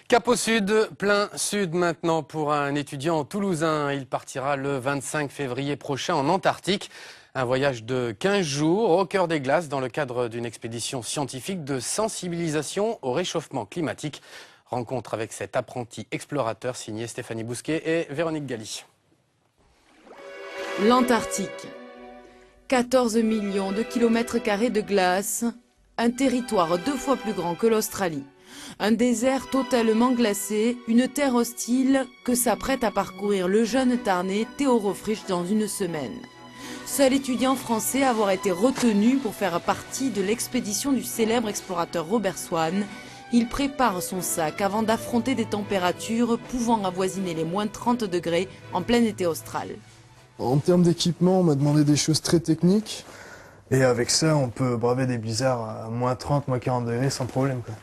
Cap au sud, plein sud maintenant pour un étudiant toulousain. Il partira le 25 février prochain en Antarctique. Un voyage de 15 jours au cœur des glaces dans le cadre d'une expédition scientifique de sensibilisation au réchauffement climatique. Rencontre avec cet apprenti explorateur signé Stéphanie Bousquet et Véronique Galli. L'Antarctique. 14 millions de kilomètres carrés de glace, un territoire 2 fois plus grand que l'Australie. Un désert totalement glacé, une terre hostile que s'apprête à parcourir le jeune Tarnais Théo Rofrich dans une semaine. Seul étudiant français à avoir été retenu pour faire partie de l'expédition du célèbre explorateur Robert Swan, il prépare son sac avant d'affronter des températures pouvant avoisiner les moins 30 degrés en plein été austral. En termes d'équipement, on m'a demandé des choses très techniques. Et avec ça, on peut braver des blizzards à moins 30, moins 40 degrés sans problème, quoi.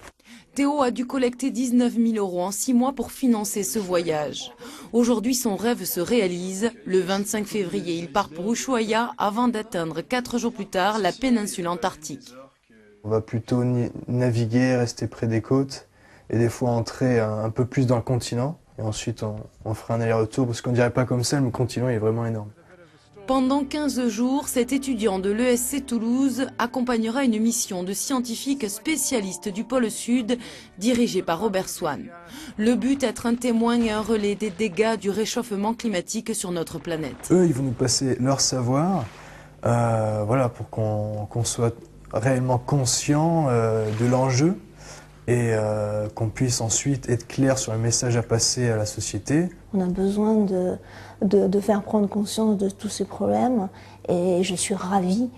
Théo a dû collecter 19 000 € en 6 mois pour financer ce voyage. Aujourd'hui, son rêve se réalise. Le 25 février, il part pour Ushuaïa avant d'atteindre 4 jours plus tard la péninsule antarctique. On va plutôt naviguer, rester près des côtes et des fois entrer un peu plus dans le continent. Et ensuite, on fera un aller-retour parce qu'on dirait pas comme ça, mais le continent est vraiment énorme. Pendant 15 jours, cet étudiant de l'ESC Toulouse accompagnera une mission de scientifiques spécialistes du pôle Sud dirigée par Robert Swan. Le but, être un témoin et un relais des dégâts du réchauffement climatique sur notre planète. Eux, ils vont nous passer leur savoir voilà, pour qu'on soit réellement conscient de l'enjeu et qu'on puisse ensuite être clair sur le message à passer à la société. On a besoin de faire prendre conscience de tous ces problèmes et je suis ravie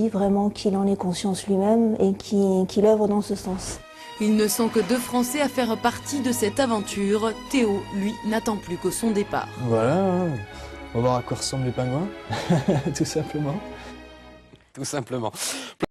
vraiment qu'il en ait conscience lui-même et qu'il œuvre dans ce sens. Ils ne sont que 2 Français à faire partie de cette aventure. Théo, lui, n'attend plus que son départ. Voilà, on va voir à quoi ressemblent les pingouins, tout simplement. Tout simplement.